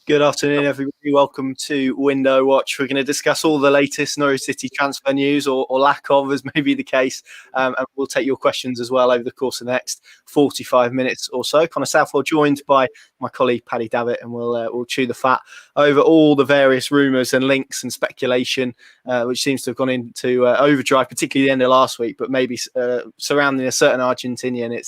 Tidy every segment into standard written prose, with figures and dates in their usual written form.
Good afternoon, everybody. Welcome to Window Watch. We're going to discuss all the latest Norwich City transfer news, or lack of, as may be the case. And we'll take your questions as well over the course of the next 45 minutes or so. Connor Southwell joined by my colleague Paddy Davitt, and we'll chew the fat over all the various rumours and links and speculation, which seems to have gone into overdrive, particularly the end of last week, but maybe surrounding a certain Argentinian. It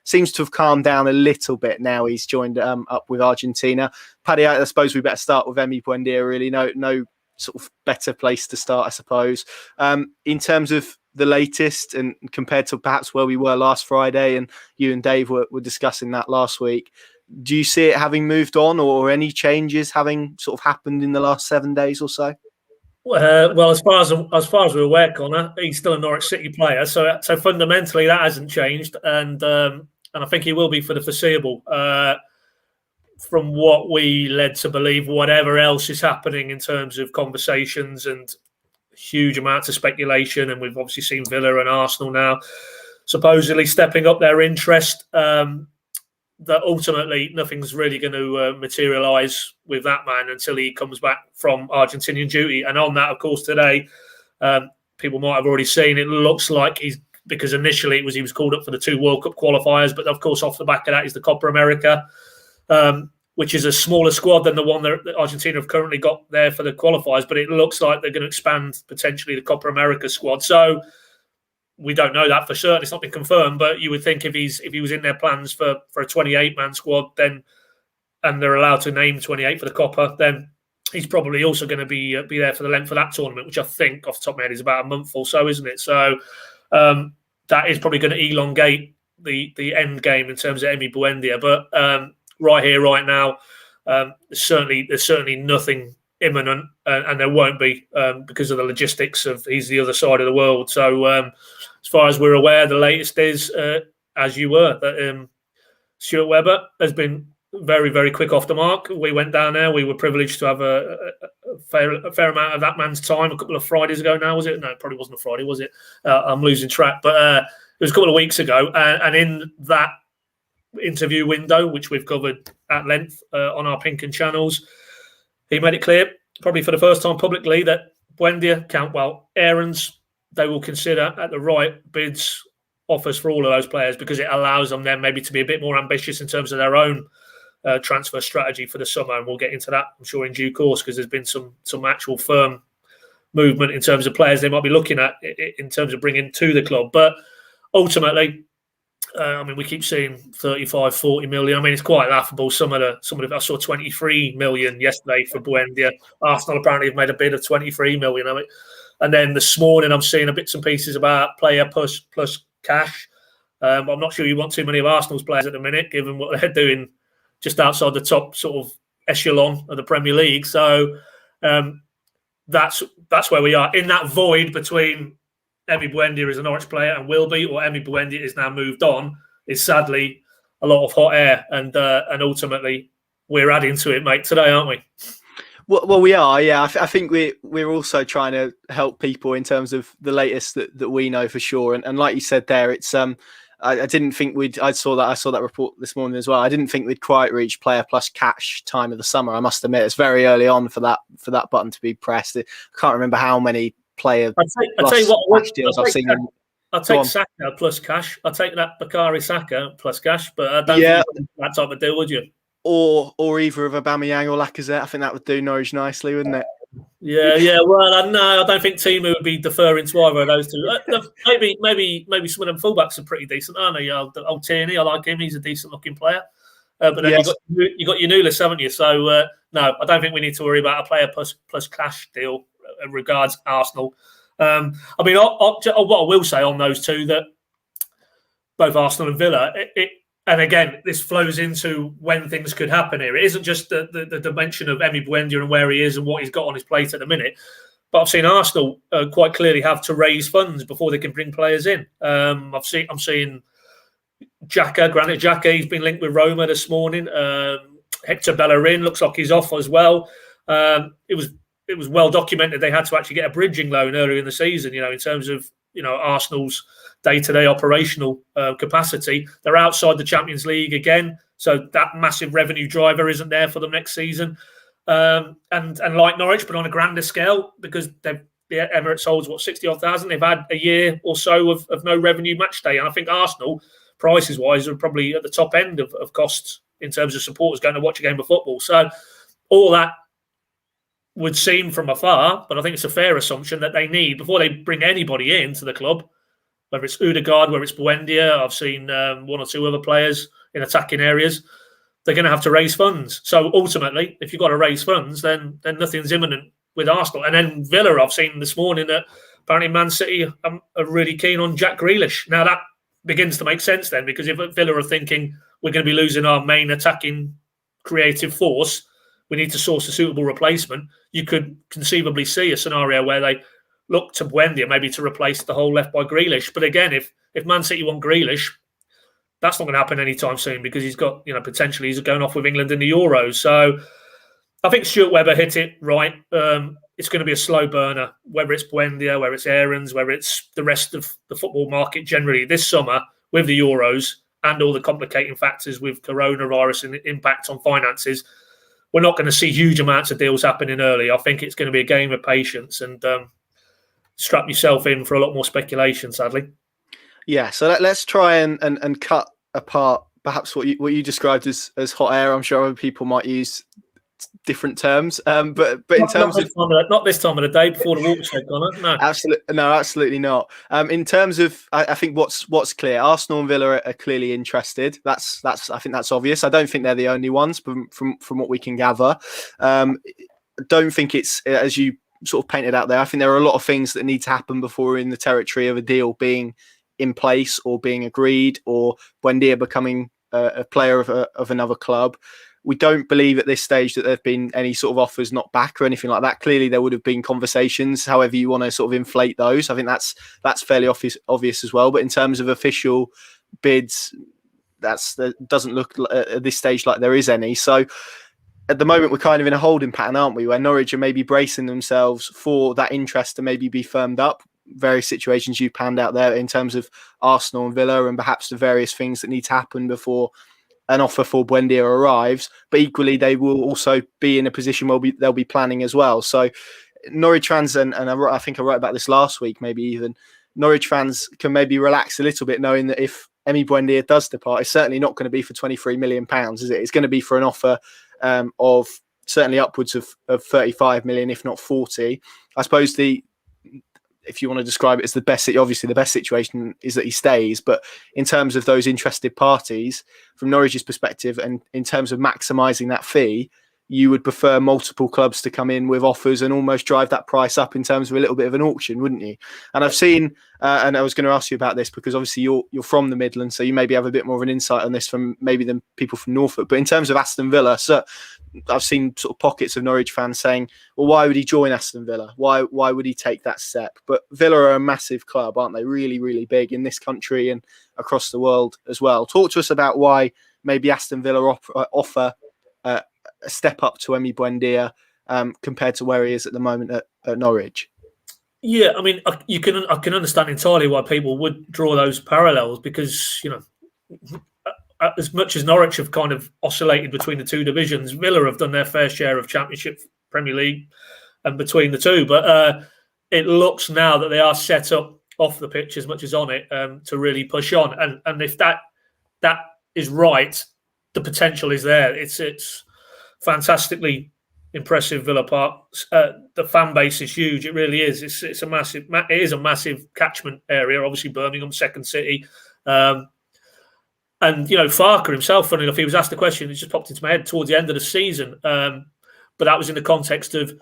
seems to have calmed down a little bit now he's joined up with Argentina. Paddy, I suppose we better start with Emi Buendia, really. No sort of better place to start, I suppose. In terms of the latest and compared to perhaps where we were last Friday, and you and Dave were discussing that last week, do you see it having moved on, or any changes having sort of happened in the last 7 days or so? Well, as far as we're aware, Connor, he's still a Norwich City player, so fundamentally that hasn't changed, and I think he will be for the foreseeable. From what we led to believe, whatever else is happening in terms of conversations and huge amounts of speculation, and we've obviously seen Villa and Arsenal now supposedly stepping up their interest, that ultimately nothing's really going to materialise with that man until he comes back from Argentinian duty. And on that, of course, today, people might have already seen, it looks like because initially he was called up for the 2 World Cup qualifiers, but of course off the back of that is the Copa America, which is a smaller squad than the one that Argentina have currently got there for the qualifiers, but it looks like they're going to expand potentially the Copa America squad. So we don't know that for certain. It's not been confirmed, but you would think if he was in their plans for a 28-man squad, then, and they're allowed to name 28 for the Copa, then he's probably also going to be there for the length of that tournament, which I think off the top of my head is about a month or so, isn't it? So that is probably going to elongate the end game in terms of Emi Buendia. But right here, right now, there's certainly nothing imminent, and there won't be because of the logistics of he's the other side of the world. So as far as we're aware, the latest is, as you were, that Stuart Webber has been very, very quick off the mark. We went down there. We were privileged to have a fair amount of that man's time a couple of Fridays ago now, was it? No, it probably wasn't a Friday, was it? I'm losing track. But it was a couple of weeks ago. And in that interview window, which we've covered at length on our Pink and channels, he made it clear, probably for the first time publicly, that Buendia, Cantwell, Aarons, they will consider at the right bids offers for all of those players, because it allows them then maybe to be a bit more ambitious in terms of their own transfer strategy for the summer. And we'll get into that, I'm sure, in due course, because there's been some actual firm movement in terms of players they might be looking at in terms of bringing to the club. But ultimately, we keep seeing 35, 40 million. I mean, it's quite laughable. Some of the I saw 23 million yesterday for Buendia. Arsenal apparently have made a bid of 23 million. I mean, and then this morning I'm seeing a bits and pieces about player plus cash. I'm not sure you want too many of Arsenal's players at the minute, given what they're doing just outside the top sort of echelon of the Premier League. So that's where we are, in that void between Emi Buendia is a Norwich player and will be, or Emi Buendia is now moved on, is sadly a lot of hot air, and ultimately we're adding to it, mate, today, aren't we? Well, we are, yeah. I think we're also trying to help people in terms of the latest that we know for sure. And like you said there, it's I didn't think I saw that report this morning as well. I didn't think we'd quite reach player plus cash time of the summer. I must admit, it's very early on for that button to be pressed. I can't remember how many player I'll tell you what deals I've seen. I'll take Saka plus cash. I'll take that Bakary Saka plus cash, but I don't think you'd that type of deal, would you? Or either of Aubameyang or Lacazette. I think that would do Norwich nicely, wouldn't it? Yeah. Well, no, I don't think Timu would be deferring to either of those two. Maybe some of them fullbacks are pretty decent, aren't they? Old Tierney, I like him. He's a decent looking player. But then you got your Nulis, haven't you? So no, I don't think we need to worry about a player plus cash deal regards Arsenal. What I will say on those two, that both Arsenal and Villa, and again, this flows into when things could happen here. It isn't just the dimension of Emi Buendia and where he is and what he's got on his plate at the minute, but I've seen Arsenal quite clearly have to raise funds before they can bring players in. I'm seeing Granit Xhaka, he's been linked with Roma this morning. Hector Bellerin looks like he's off as well. It was well documented they had to actually get a bridging loan earlier in the season, in terms of Arsenal's day-to-day operational capacity. They're outside the Champions League again, So that massive revenue driver isn't there for them next season. And like Norwich, but on a grander scale, because the Emirates holds 60,000. They've had a year or so of no revenue match day, and I think Arsenal, prices wise, are probably at the top end of costs in terms of supporters going to watch a game of football. So all that would seem from afar, but I think it's a fair assumption that they need, before they bring anybody into the club, whether it's Odegaard, whether it's Buendia, I've seen one or two other players in attacking areas, they're going to have to raise funds. So ultimately, if you've got to raise funds, then nothing's imminent with Arsenal. And then Villa, I've seen this morning that apparently Man City are really keen on Jack Grealish. Now that begins to make sense then, because if Villa are thinking we're going to be losing our main attacking creative force, we need to source a suitable replacement, you could conceivably see a scenario where they look to Buendia maybe to replace the hole left by Grealish. But again, if Man City want Grealish, that's not going to happen anytime soon, because he's got, potentially he's going off with England in the Euros. So I think Stuart Webber hit it right. It's going to be a slow burner, whether it's Buendia, whether it's Aarons, whether it's the rest of the football market generally this summer with the Euros and all the complicating factors with coronavirus and the impact on finances. We're not going to see huge amounts of deals happening early. I think it's going to be a game of patience, and strap yourself in for a lot more speculation, sadly. Yeah, so let's try and cut apart perhaps what you described as hot air. I'm sure other people might use different terms, but in terms of not this time of the day before the water shake on it. No, absolutely not. In terms of, I think what's clear, Arsenal and Villa are clearly interested. That's I think that's obvious. I don't think they're the only ones, from what we can gather. Don't think it's as you sort of painted out there. I think there are a lot of things that need to happen before we're in the territory of a deal being in place or being agreed, or Buendia becoming a player of another club. We don't believe at this stage that there have been any sort of offers not back or anything like that. Clearly, there would have been conversations, however you want to sort of inflate those. I think that's fairly obvious as well. But in terms of official bids, that doesn't look at this stage like there is any. So at the moment, we're kind of in a holding pattern, aren't we? Where Norwich are maybe bracing themselves for that interest to maybe be firmed up. Various situations you panned out there in terms of Arsenal and Villa, and perhaps the various things that need to happen before an offer for Buendia arrives. But equally, they will also be in a position where they'll be planning as well. So Norwich fans, and I think I wrote about this last week, maybe even, Norwich fans can maybe relax a little bit knowing that if Emi Buendia does depart, it's certainly not going to be for £23 million, is it? It's going to be for an offer of certainly upwards of 35 million, if not 40. I suppose if you want to describe it as obviously the best situation is that he stays. But in terms of those interested parties, from Norwich's perspective, and in terms of maximising that fee, you would prefer multiple clubs to come in with offers and almost drive that price up in terms of a little bit of an auction, wouldn't you? And I've seen, and I was going to ask you about this because obviously you're from the Midlands, so you maybe have a bit more of an insight on this from maybe than people from Norfolk. But in terms of Aston Villa, so I've seen sort of pockets of Norwich fans saying, well, why would he join Aston Villa? Why would he take that step? But Villa are a massive club, aren't they? Really, really big in this country and across the world as well. Talk to us about why maybe Aston Villa offer a step up to Emi Buendia compared to where he is at the moment at Norwich. Yeah, I mean, I can understand entirely why people would draw those parallels, because as much as Norwich have kind of oscillated between the two divisions, Villa have done their fair share of Championship, Premier League, and between the two. But it looks now that they are set up off the pitch as much as on it to really push on. And if that is right, the potential is there. It's fantastically impressive Villa Park. The fan base is huge. It really is. It is a massive catchment area. Obviously, Birmingham, second city. And, Farker himself, funny enough, he was asked the question, it just popped into my head towards the end of the season. But that was in the context of,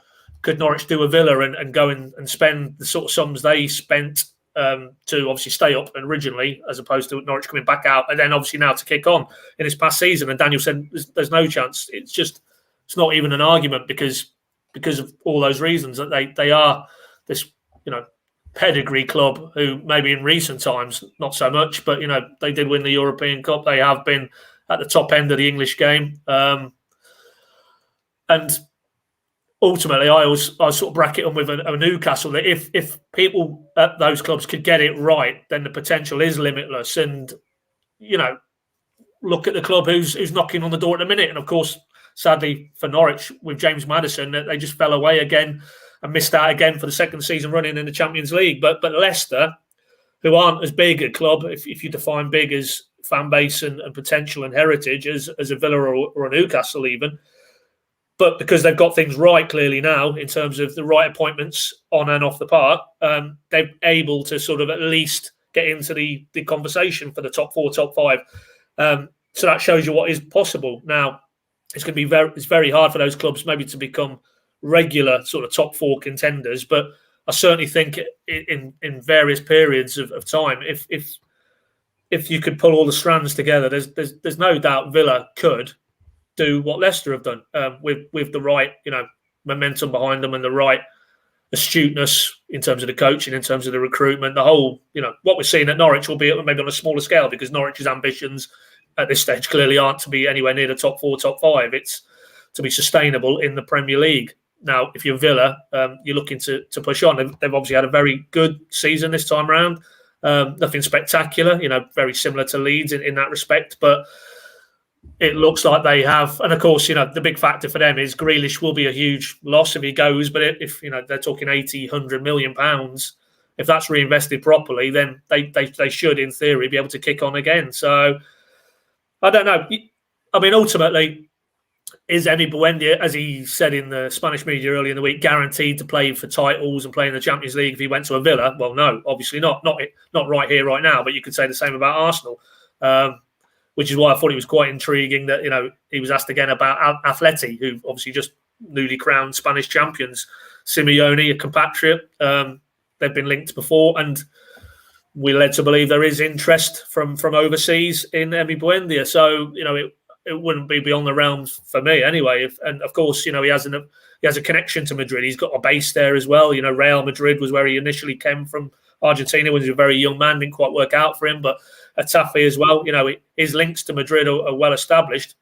could Norwich do a Villa and go and spend the sort of sums they spent to obviously stay up originally, as opposed to Norwich coming back out, and then obviously now to kick on in this past season. And Daniel said there's no chance. It's not even an argument because of all those reasons, that they are this, pedigree club who maybe in recent times not so much, but they did win the European Cup. They have been at the top end of the English game, and ultimately I sort of bracket them with a Newcastle, that if people at those clubs could get it right, then the potential is limitless. And look at the club who's knocking on the door at the minute. And of course, sadly for Norwich, with James Maddison, they just fell away again and missed out again for the second season running in the Champions League. But Leicester, who aren't as big a club, if you define big as fan base and potential and heritage as a Villa or a Newcastle even, but because they've got things right clearly now in terms of the right appointments on and off the park, they're able to sort of at least get into the conversation for the top 4, top 5. So that shows you what is possible. Now, it's going to be it's very hard for those clubs maybe to become regular sort of top 4 contenders, but I certainly think in various periods of time, if you could pull all the strands together, there's no doubt Villa could do what Leicester have done with the right momentum behind them and the right astuteness in terms of the coaching, in terms of the recruitment, the whole what we're seeing at Norwich will be maybe on a smaller scale, because Norwich's ambitions at this stage clearly aren't to be anywhere near the top 4, top 5. It's to be sustainable in the Premier League. Now, if you're Villa, you're looking to push on. They've obviously had a very good season this time around. Nothing spectacular, very similar to Leeds in that respect. But it looks like they have. And of course, the big factor for them is Grealish will be a huge loss if he goes. But if they're talking 80, 100 million pounds, if that's reinvested properly, then they should, in theory, be able to kick on again. So I don't know. I mean, ultimately, is Emi Buendia, as he said in the Spanish media earlier in the week, guaranteed to play for titles and play in the Champions League if he went to a Villa? Well, no, obviously not. Not right here, right now. But you could say the same about Arsenal, which is why I thought it was quite intriguing that he was asked again about Atleti, who obviously just newly crowned Spanish champions. Simeone, a compatriot, they've been linked before, and we're led to believe there is interest from overseas in Emi Buendia. So it wouldn't be beyond the realms for me anyway. And of course, he has a connection to Madrid. He's got a base there as well. Real Madrid was where he initially came from. Argentina when he was a very young man, didn't quite work out for him. But Atafe as well. His links to Madrid are well established.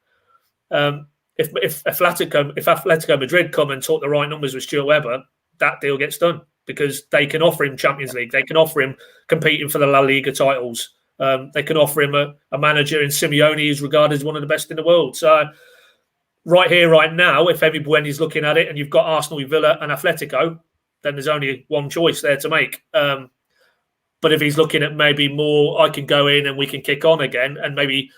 If Atletico Madrid come and talk the right numbers with Stuart Webber, that deal gets done, because they can offer him Champions League. They can offer him competing for the La Liga titles. They can offer him a manager in Simeone who's regarded as one of the best in the world. So right here, right now, if Emi Buendia is looking at it and you've got Arsenal, Villa and Atletico, then there's only one choice there to make. But if he's looking at maybe more, I can go in and we can kick on again, and maybe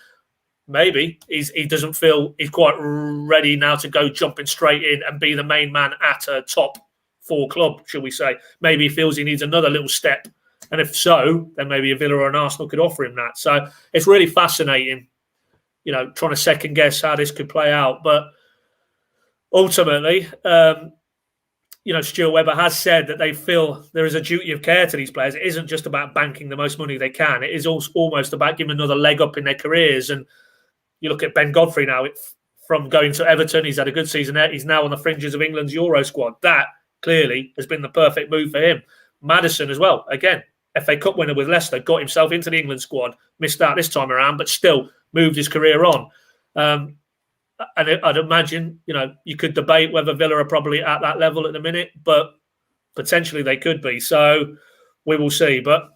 he doesn't feel he's quite ready now to go jumping straight in and be the main man at a top 4 club, shall we say. Maybe he feels he needs another little step. And if so, then maybe a Villa or an Arsenal could offer him that. So it's really fascinating, trying to second guess how this could play out. But ultimately, Stuart Webber has said that they feel there is a duty of care to these players. It isn't just about banking the most money they can. It is also almost about giving another leg up in their careers. And you look at Ben Godfrey now, from going to Everton, he's had a good season there. He's now on the fringes of England's Euro squad. That clearly has been the perfect move for him. Maddison as well. Again, FA Cup winner with Leicester, got himself into the England squad, missed out this time around, but still moved his career on. And I'd imagine, you could debate whether Villa are probably at that level at the minute, but potentially they could be. So we will see. But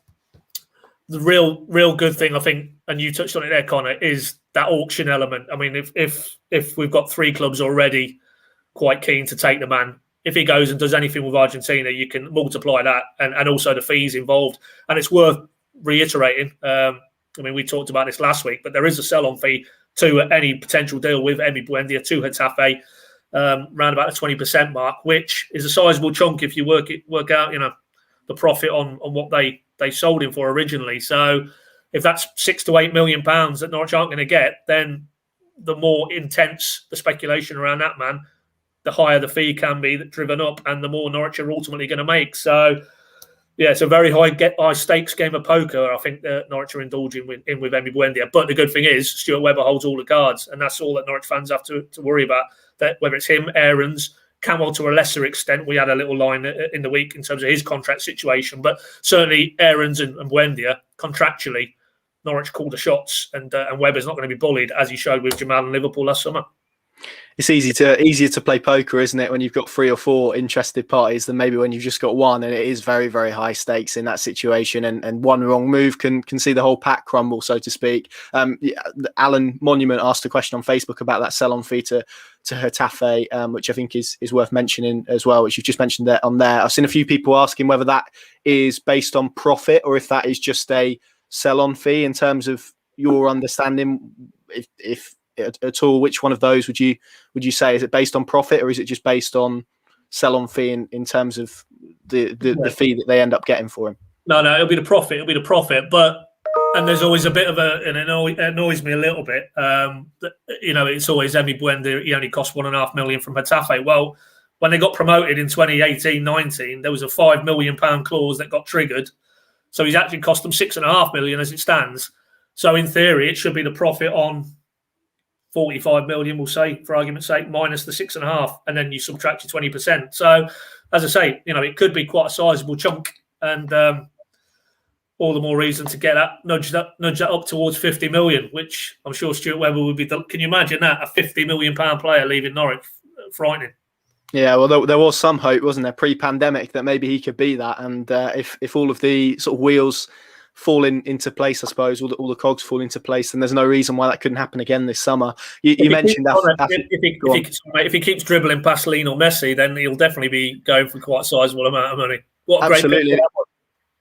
the real good thing, I think, and you touched on it there, Connor, is that auction element. I mean, if we've got 3 clubs already quite keen to take the man, if he goes and does anything with Argentina, you can multiply that and also the fees involved. And it's worth reiterating. We talked about this last week, but there is a sell-on fee to any potential deal with Emi Buendia to Getafe, around about the 20% mark, which is a sizable chunk if you work out, the profit on what they sold him for originally. So if that's £6 to £8 million that Norwich aren't going to get, then the more intense the speculation around that man, the higher the fee can be driven up, and the more Norwich are ultimately going to make. So, yeah, it's a very high stakes game of poker, I think, that Norwich are indulging with Emi Buendia. But the good thing is, Stuart Webber holds all the cards, and that's all that Norwich fans have to worry about. That whether it's him, Aarons, Camel to a lesser extent, we had a little line in the week in terms of his contract situation, but certainly Aarons and Buendia, contractually, Norwich called the shots, and Webber's not going to be bullied, as he showed with Jamal and Liverpool last summer. It's easier to play poker, isn't it, when you've got 3 or 4 interested parties than maybe when you've just got one, and it is very, very high stakes in that situation, and one wrong move can see the whole pack crumble, so to speak. Alan Monument asked a question on Facebook about that sell-on fee to Getafe, which I think is worth mentioning as well, which you've just mentioned there on there. I've seen a few people asking whether that is based on profit or if that is just a sell-on fee. In terms of your understanding, if at all, which one of those would you say? Is it based on profit or is it just based on sell-on fee in terms of the fee that they end up getting for him? No, it'll be the profit. And there's always a bit of and it annoys me a little bit. It's always Emi Buendia. He only cost £1.5 million from Getafe. Well, when they got promoted in 2018-19, there was a £5 million clause that got triggered. So he's actually cost them £6.5 million as it stands. So in theory, it should be the profit on 45 million, we'll say, for argument's sake, minus the 6.5, and then you subtract your 20%. So, as I say, it could be quite a sizable chunk, and all the more reason to get that nudge that up towards 50 million, which I'm sure Stuart Webber would be. Can you imagine that, a 50 million pound player leaving Norwich? Frightening. Yeah, well, there was some hope, wasn't there, pre-pandemic, that maybe he could be that, and if all of the sort of wheels fall into place, I suppose, all the cogs fall into place, and there's no reason why that couldn't happen again this summer. You mentioned that if he keeps dribbling past Lionel Messi, then he'll definitely be going for quite a sizable amount of money. What a absolutely. Great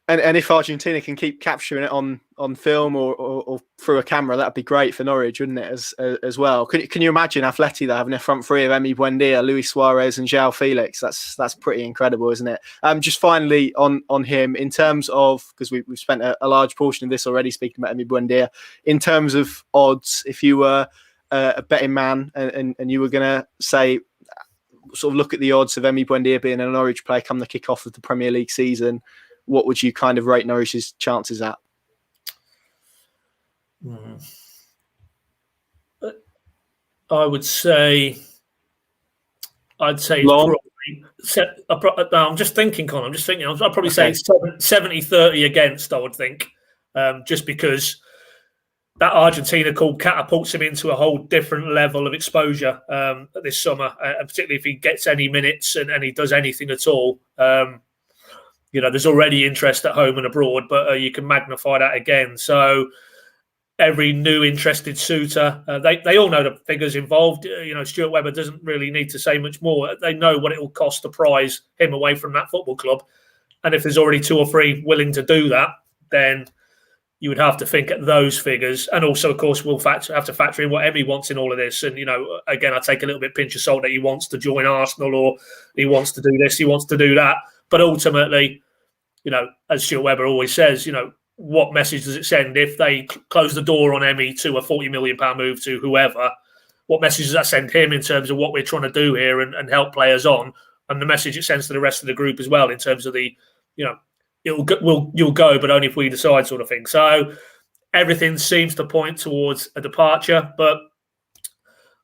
and if Argentina can keep capturing it on film or through a camera, that'd be great for Norwich, wouldn't it? As well. Can you imagine Atleti having a front three of Emi Buendia, Luis Suarez, and João Felix? That's pretty incredible, isn't it? Just finally on him, in terms of, because we've spent a large portion of this already speaking about Emi Buendia, in terms of odds, if you were a betting man and you were going to say, sort of look at the odds of Emi Buendia being a Norwich player come the kick-off of the Premier League season, what would you kind of rate Norwich's chances at? I would say, Long. I'm just thinking, Con. I'd probably say 70-30 against, I would think, just because that Argentina call catapults him into a whole different level of exposure this summer, and particularly if he gets any minutes and he does anything at all. There's already interest at home and abroad, but you can magnify that again. So every new interested suitor, they all know the figures involved. Stuart Webber doesn't really need to say much more. They know what it will cost to prize him away from that football club. And if there's already 2 or 3 willing to do that, then you would have to think at those figures. And also, of course, we'll have to factor in what Emi wants in all of this. And, again, I take a little bit pinch of salt that he wants to join Arsenal or he wants to do this, he wants to do that. But ultimately, as Stuart Webber always says, what message does it send if they close the door on Emi to a £40 million move to whoever? What message does that send him in terms of what we're trying to do here and help players on? And the message it sends to the rest of the group as well in terms of the, you'll go, but only if we decide sort of thing. So everything seems to point towards a departure, but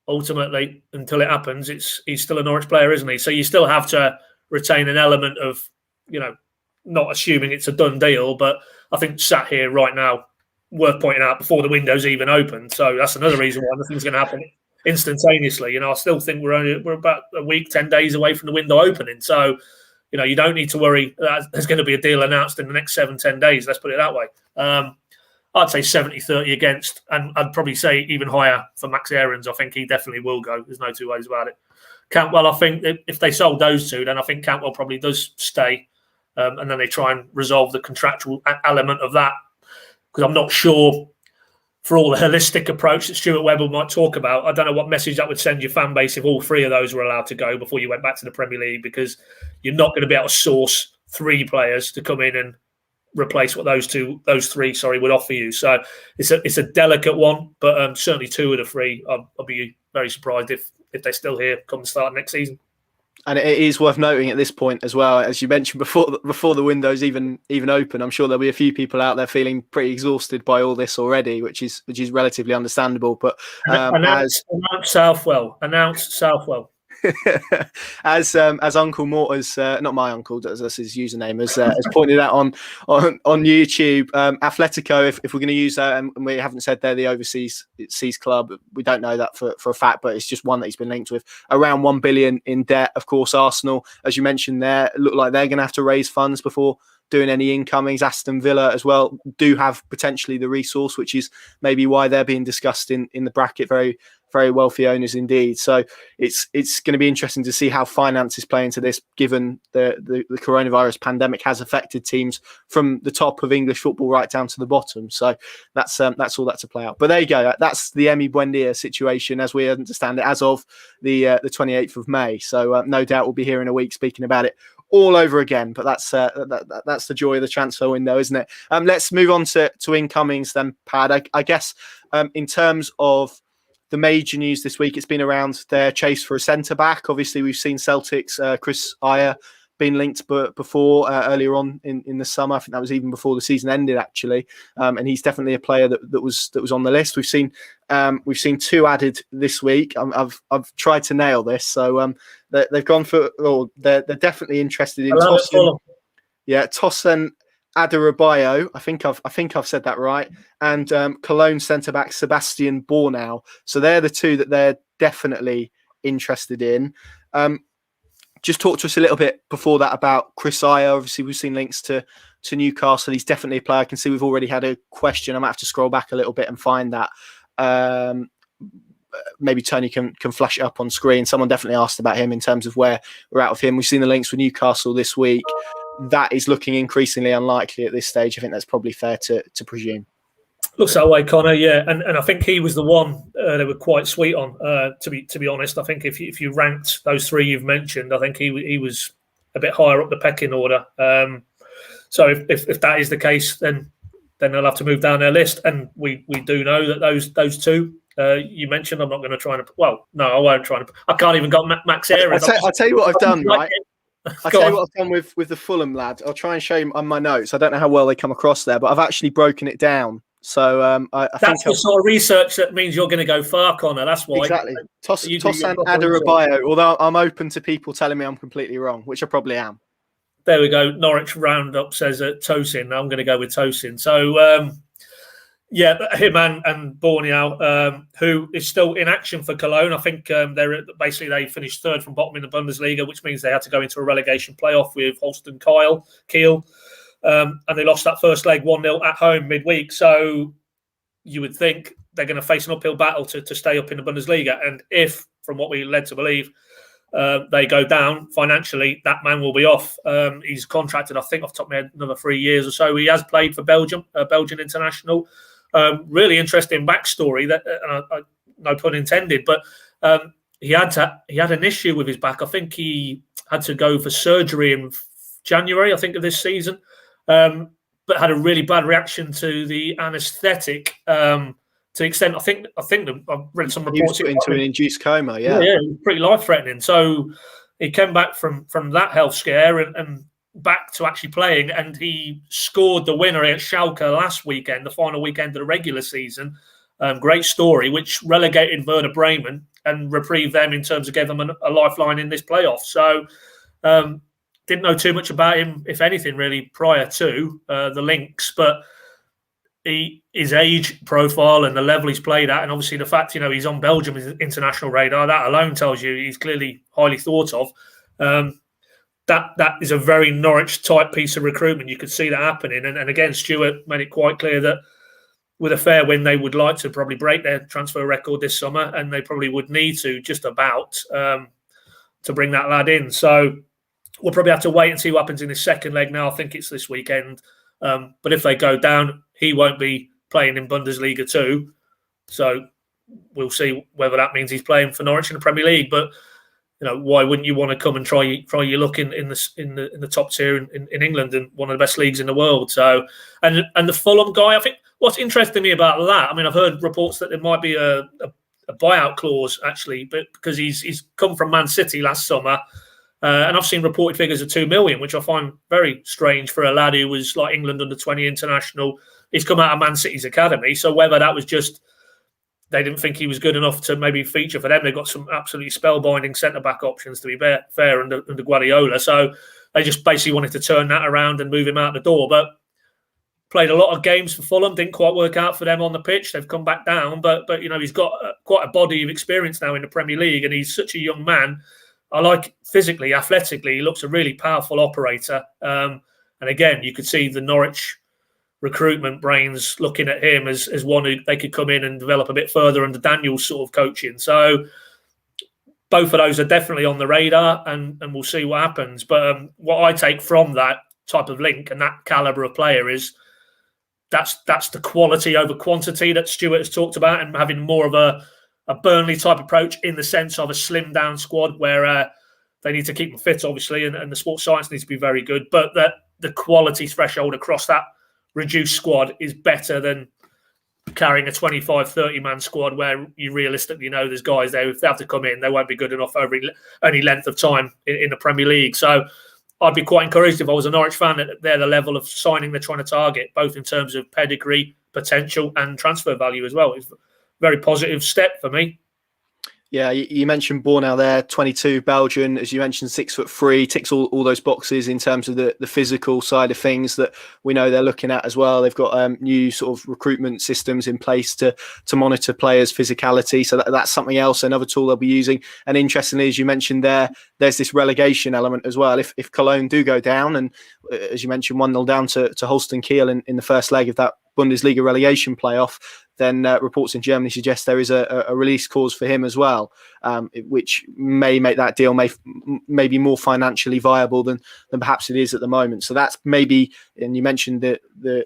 ultimately, until it happens, he's still a Norwich player, isn't he? So you still have to retain an element of, not assuming it's a done deal, but I think sat here right now, worth pointing out before the window's even opened. So that's another reason why nothing's going to happen instantaneously. I still think we're about a week, 10 days away from the window opening. So, you don't need to worry that there's going to be a deal announced in the next 7-10 days. Let's put it that way. I'd say 70-30 against, and I'd probably say even higher for Max Aarons. I think he definitely will go. There's no two ways about it. Cantwell, I think if they sold those two, then I think Cantwell probably does stay. And then they try and resolve the contractual element of that. Because I'm not sure, for all the holistic approach that Stuart Webber might talk about, I don't know what message that would send your fan base if all 3 of those were allowed to go before you went back to the Premier League, because you're not going to be able to source 3 players to come in and replace what those 3 would offer you. So it's a delicate one, but certainly 2 of the 3, I'll be very surprised if they're still here come the start of next season. And it is worth noting at this point as well, as you mentioned before the window's even open, I'm sure there'll be a few people out there feeling pretty exhausted by all this already, which is relatively understandable. But announce Southwell. As Uncle Mortar's, not my uncle, that's his username, has pointed out on YouTube, Atletico, if we're going to use that, and we haven't said they're the overseas club, we don't know that for a fact, but it's just one that he's been linked with, around 1 billion in debt. Of course, Arsenal, as you mentioned there, look like they're going to have to raise funds before doing any incomings. Aston Villa as well do have potentially the resource, which is maybe why they're being discussed in the bracket. Very, very wealthy owners indeed. So it's going to be interesting to see how finances play into this, given the coronavirus pandemic has affected teams from the top of English football right down to the bottom. So that's all that to play out. But there you go. That's the Emi Buendia situation as we understand it as of the 28th of May. So no doubt we'll be here in a week speaking about it all over again, but that's the joy of the transfer window, isn't it? Let's move on to incomings then, Pad. I guess in terms of the major news this week, it's been around their chase for a centre-back. Obviously, we've seen Celtic's Chris Ajer been linked before earlier on in the summer. I think that was even before the season ended, actually. And he's definitely a player that was on the list. We've seen two added this week. I've tried to nail this, so they've gone for. They're definitely interested in Tosin. Yeah, Tosin Adarabioyo. I think I've said that right. And Cologne centre back Sebastian Bornau. So they're the two that they're definitely interested in. Just talk to us a little bit before that about Chris Ajer. Obviously, we've seen links to Newcastle. He's definitely a player. I can see we've already had a question. I might have to scroll back a little bit and find that. Maybe Tony can flash it up on screen. Someone definitely asked about him in terms of where we're at with him. We've seen the links with Newcastle this week. That is looking increasingly unlikely at this stage. I think that's probably fair to presume. Looks that way, Connor. Yeah, and I think he was the one they were quite sweet on. To be honest, I think if you ranked those three you've mentioned, I think he was a bit higher up the pecking order. So if that is the case, then they'll have to move down their list. And we do know that those two you mentioned. I'm not going to try and. Well, no, I won't try and. I can't even got Max Ayres. I'll tell you what I've done. Right. I'll tell you what I've done with the Fulham lad. I'll try and show you on my notes. I don't know how well they come across there, but I've actually broken it down. So I that's think the sort of research that means you're going to go far, Connor. That's why. Exactly. Tosin Adarabioyo, although I'm open to people telling me I'm completely wrong, which I probably am. There we go. Norwich Roundup says Tosin. I'm going to go with Tosin. So, yeah, him and Bornau, who is still in action for Cologne. I think they finished third from bottom in the Bundesliga, which means they had to go into a relegation playoff with Holstein Kiel. And they lost that first leg 1-0 at home midweek. So you would think they're going to face an uphill battle to stay up in the Bundesliga. And if, from what we led to believe, they go down financially, that man will be off. He's contracted, I think, off the top of my head, another 3 years or so. He has played for Belgium, Belgian international. Really interesting backstory. That no pun intended, but he had an issue with his back. I think he had to go for surgery in January, I think, of this season. But had a really bad reaction to the anaesthetic to the extent I think I've read some reports. He was put into an induced coma. Yeah, it was pretty life threatening. So he came back from that health scare and back to actually playing, and he scored the winner against Schalke last weekend, the final weekend of the regular season. Great story, which relegated Werder Bremen and reprieved them in terms of giving them a lifeline in this playoff. So. Didn't know too much about him, if anything, really, prior to the links. But his age profile and the level he's played at, and obviously the fact, he's on Belgium's international radar, that alone tells you he's clearly highly thought of. That is a very Norwich-type piece of recruitment. You could see that happening. And again, Stuart made it quite clear that with a fair win, they would like to probably break their transfer record this summer, and they probably would need to just about to bring that lad in. So we'll probably have to wait and see what happens in his second leg now. I think it's this weekend. But if they go down, he won't be playing in Bundesliga 2. So we'll see whether that means he's playing for Norwich in the Premier League. But why wouldn't you want to come and try your luck in the top tier in England and one of the best leagues in the world? So and the Fulham guy, I think what's interesting me about that, I mean, I've heard reports that there might be a buyout clause actually, but because he's come from Man City last summer. And I've seen reported figures of 2 million, which I find very strange for a lad who was like England under-20 international. He's come out of Man City's academy. So whether that was just they didn't think he was good enough to maybe feature for them. They've got some absolutely spellbinding centre-back options, to be fair, under Guardiola. So they just basically wanted to turn that around and move him out the door. But played a lot of games for Fulham, didn't quite work out for them on the pitch. They've come back down, but he's got quite a body of experience now in the Premier League, and he's such a young man. I like physically, athletically, he looks a really powerful operator. And again, you could see the Norwich recruitment brains looking at him as one who they could come in and develop a bit further under Daniel's sort of coaching. So both of those are definitely on the radar, and we'll see what happens. But what I take from that type of link and that calibre of player is that's the quality over quantity that Stuart has talked about, and having more of a Burnley type approach in the sense of a slimmed down squad where they need to keep them fit, obviously, and the sports science needs to be very good, but that the quality threshold across that reduced squad is better than carrying a 25, 30-man squad where you realistically know there's guys there, if they have to come in, they won't be good enough over any length of time in the Premier League. So I'd be quite encouraged if I was a Norwich fan that they're the level of signing they're trying to target, both in terms of pedigree, potential and transfer value as well. It's a very positive step for me. Yeah, you mentioned Bornau there, 22, Belgian, as you mentioned, 6'3", ticks all those boxes in terms of the physical side of things that we know they're looking at as well. They've got new sort of recruitment systems in place to monitor players' physicality. So that's something else, another tool they'll be using. And interestingly, as you mentioned there's this relegation element as well. If Cologne do go down, and as you mentioned, 1-0 down to Holstein Kiel in the first leg of that Bundesliga relegation playoff, then reports in Germany suggest there is a release clause for him as well, which may make that deal maybe more financially viable than perhaps it is at the moment. So that's maybe, and you mentioned the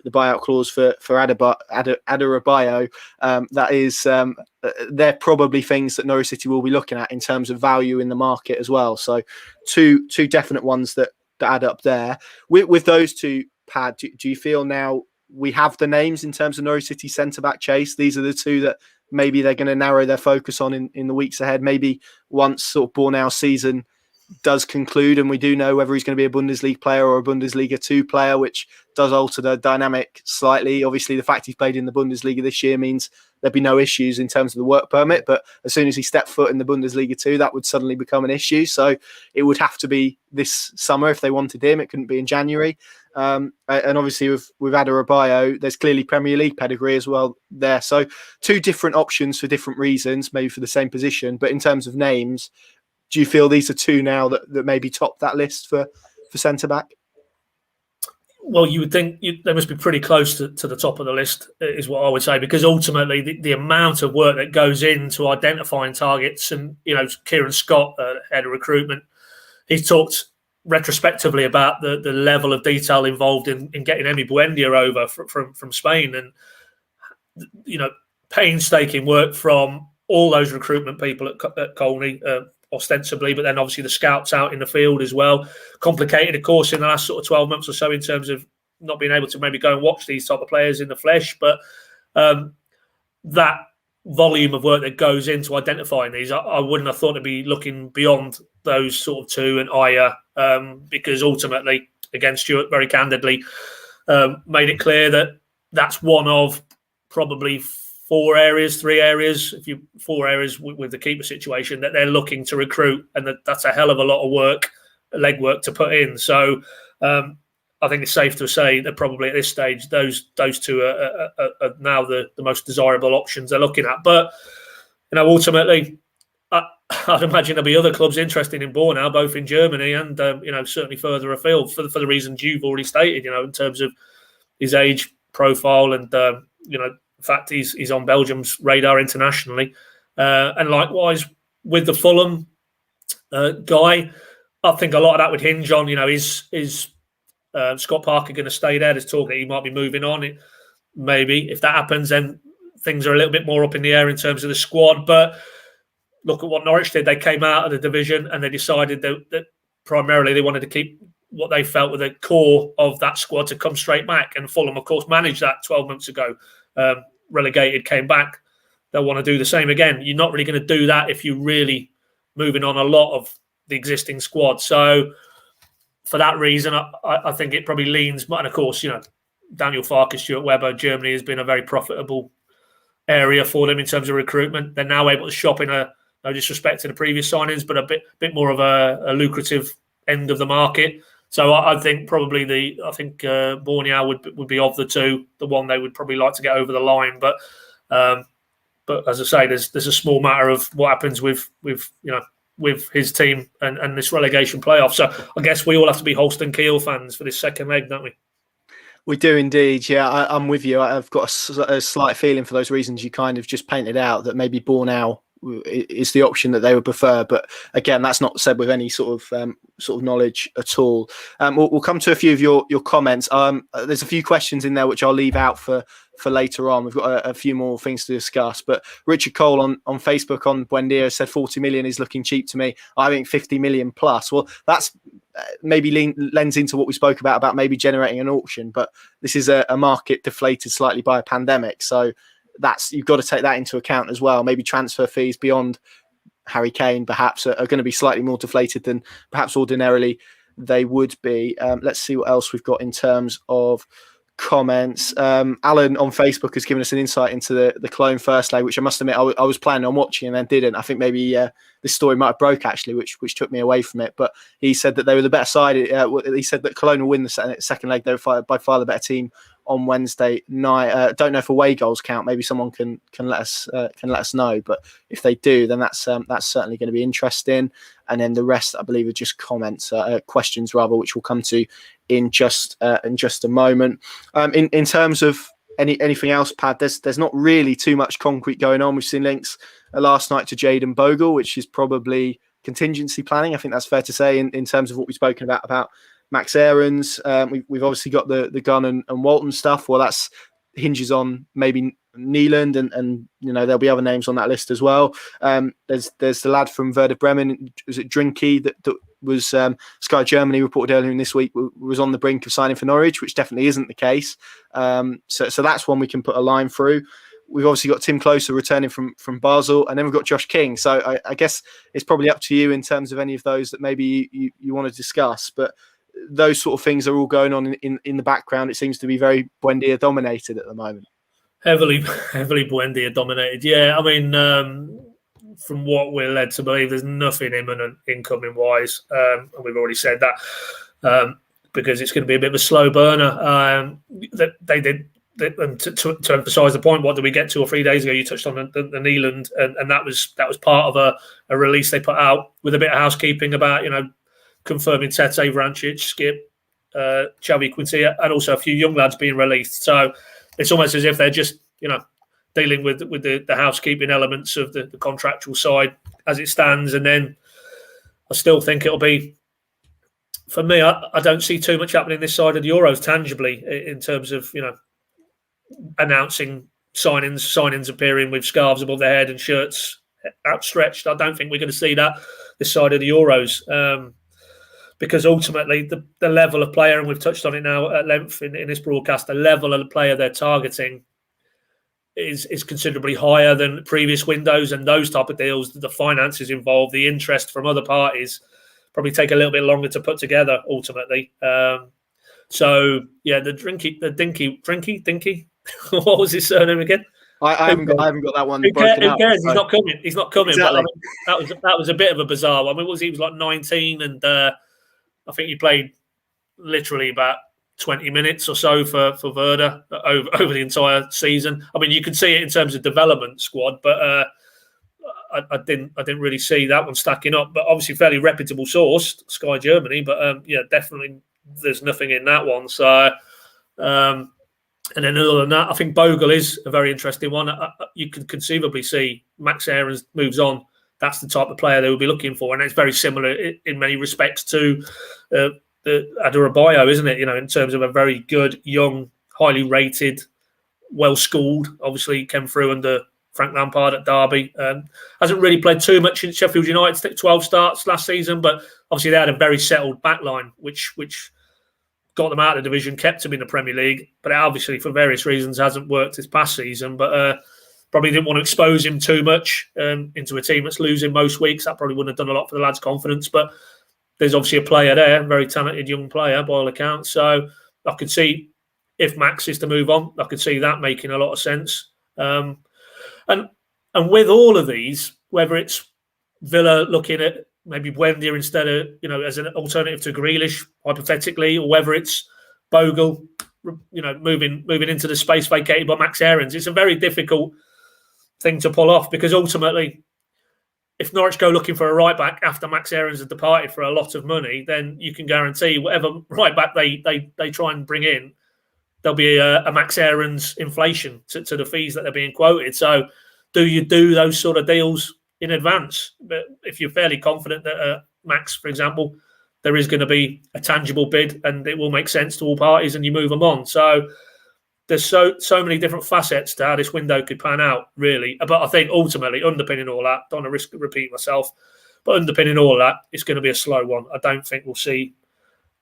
buyout clause for Adarabioyo. That is, they're probably things that Norwich City will be looking at in terms of value in the market as well. So two definite ones that add up there. With those two, Pad, do you feel now we have the names in terms of Norwich City centre-back chase? These are the two that maybe they're going to narrow their focus on in the weeks ahead. Maybe once sort of Bornau's season does conclude and we do know whether he's going to be a Bundesliga player or a Bundesliga 2 player, which does alter the dynamic slightly. Obviously, the fact he's played in the Bundesliga this year means there'd be no issues in terms of the work permit. But as soon as he stepped foot in the Bundesliga 2, that would suddenly become an issue. So it would have to be this summer if they wanted him. It couldn't be in January. And obviously with Adarabioyo, there's clearly Premier League pedigree as well there. So two different options for different reasons, maybe for the same position. But in terms of names, do you feel these are two now that maybe top that list for centre-back? Well, you would think they must be pretty close to the top of the list, is what I would say, because ultimately the amount of work that goes into identifying targets, and Kieran Scott, head of recruitment, he's talked retrospectively about the level of detail involved in getting Emi Buendia over from Spain, and painstaking work from all those recruitment people at Colney, ostensibly, but then obviously the scouts out in the field as well. Complicated, of course, in the last sort of 12 months or so in terms of not being able to maybe go and watch these type of players in the flesh, but that volume of work that goes into identifying these, I wouldn't have thought to be looking beyond those sort of two and Aya, because ultimately, again, Stuart very candidly made it clear that that's one of probably four areas with the keeper situation that they're looking to recruit, and that's a hell of a lot of work, legwork to put in. So I think it's safe to say that probably at this stage those two are now the most desirable options they're looking at. But ultimately, I'd imagine there'll be other clubs interested in Bornau, both in Germany and certainly further afield for the reasons you've already stated. In terms of his age profile and the fact he's on Belgium's radar internationally, and likewise with the Fulham guy, I think a lot of that would hinge on is Scott Parker going to stay there? There's talk that he might be moving on. Maybe if that happens, then things are a little bit more up in the air in terms of the squad. But look at what Norwich did. They came out of the division and they decided that primarily they wanted to keep what they felt were the core of that squad to come straight back. And Fulham, of course, managed that 12 months ago. Relegated, came back. They'll want to do the same again. You're not really going to do that if you're really moving on a lot of the existing squad. So for that reason, I think it probably leans. And of course, Daniel Farke, Stuart Webber, Germany has been a very profitable area for them in terms of recruitment. They're now able to shop in no disrespect to the previous signings, but a bit more of a lucrative end of the market. So I think probably Buendia would be of the two, the one they would probably like to get over the line. But as I say, there's a small matter of what happens with his team and this relegation playoff. So I guess we all have to be Holston Kiel fans for this second leg, don't we? We do indeed, yeah. I'm with you. I've got a slight feeling for those reasons you kind of just painted out, that maybe Buendia is the option that they would prefer. But again, that's not said with any sort of knowledge at all. We'll come to a few of your comments. There's a few questions in there which I'll leave out for later on. We've got a few more things to discuss. But Richard Cole on Facebook on Buendia said 40 million is looking cheap to me. I think 50 million plus. Well, that's maybe lends into what we spoke about maybe generating an auction. But this is a market deflated slightly by a pandemic. So you've got to take that into account as well. Maybe transfer fees beyond Harry Kane perhaps are going to be slightly more deflated than perhaps ordinarily they would be. Let's see what else we've got in terms of comments. Alan on Facebook has given us an insight into the Cologne first leg, which I must admit I was planning on watching and then didn't. I think maybe this story might have broke actually, which took me away from it. But he said that they were the better side. He said that Cologne will win the second leg. They were by far the better team on Wednesday night. Don't know if away goals count. Maybe someone can let us know. But if they do, then that's certainly going to be interesting. And then the rest, I believe, are just comments, questions rather, which we'll come to in just a moment. In terms of anything else, Pad, there's not really too much concrete going on. We've seen links last night to Jadon Bogle, which is probably contingency planning. I think that's fair to say in terms of what we've spoken about Max Aarons. We've obviously got the Gunn and Walton stuff. Well, that's hinges on maybe Nieland and there'll be other names on that list as well. There's the lad from Werder Bremen, was it Drinky, that was Sky Germany reported earlier in this week was on the brink of signing for Norwich, which definitely isn't the case. So that's one we can put a line through. We've obviously got Tim Closer returning from Basel, and then we've got Josh King. So I guess it's probably up to you in terms of any of those that maybe you want to discuss. But those sort of things are all going on in the background. It seems to be very Buendia dominated at the moment. Heavily Buendia dominated. Yeah, I mean, from what we're led to believe, there's nothing imminent incoming wise, and we've already said that because it's going to be a bit of a slow burner. They did. And to emphasise the point, what did we get 2 or 3 days ago? You touched on the Nieland, and that was part of a release they put out with a bit of housekeeping about confirming Tete, Vrancic, Skip, Xavi Quintilla, and also a few young lads being released. So it's almost as if they're just dealing with the housekeeping elements of the contractual side as it stands. And then I still think it'll be, for me, I don't see too much happening this side of the Euros tangibly in terms of announcing signings appearing with scarves above their head and shirts outstretched. I don't think we're going to see that this side of the Euros. Because ultimately the level of player, and we've touched on it now at length in this broadcast, the level of the player they're targeting is considerably higher than previous windows, and those type of deals, the finances involved, the interest from other parties probably take a little bit longer to put together ultimately. So yeah, the Dinky, what was his surname again? I haven't got that one. Who cares? He's not coming. He's not coming. Exactly. But that was a bit of a bizarre one. I mean, he was like 19, and I think he played literally about 20 minutes or so for Werder over the entire season. I mean, you could see it in terms of development squad, but I didn't really see that one stacking up. But obviously, fairly reputable source, Sky Germany. But definitely there's nothing in that one. So. And then other than that, I think Bogle is a very interesting one. You could conceivably see Max Aarons moves on. That's the type of player they would be looking for. And it's very similar in many respects to the Adarabioyo, isn't it? In terms of a very good, young, highly rated, well-schooled. Obviously, came through under Frank Lampard at Derby. Hasn't really played too much in Sheffield United, 12 starts last season. But obviously, they had a very settled backline, which got them out of the division, kept them in the Premier League, but obviously for various reasons hasn't worked this past season. But probably didn't want to expose him too much into a team that's losing most weeks. That probably wouldn't have done a lot for the lad's confidence. But there's obviously a player there, a very talented young player by all accounts. So I could see if Max is to move on, I could see that making a lot of sense. And with all of these, whether it's Villa looking at maybe Buendia instead of, as an alternative to Grealish, hypothetically, or whether it's Bogle, moving into the space vacated by Max Aarons, it's a very difficult thing to pull off, because ultimately, if Norwich go looking for a right back after Max Aarons has departed for a lot of money, then you can guarantee whatever right back they try and bring in, there'll be a Max Aarons inflation to the fees that they're being quoted. So do you do those sort of deals in advance? But if you're fairly confident that Max, for example, there is going to be a tangible bid and it will make sense to all parties, and you move them on. So there's so many different facets to how this window could pan out, really. But I think ultimately, underpinning all that, don't want to risk repeating myself, but underpinning all that, it's going to be a slow one. I don't think we'll see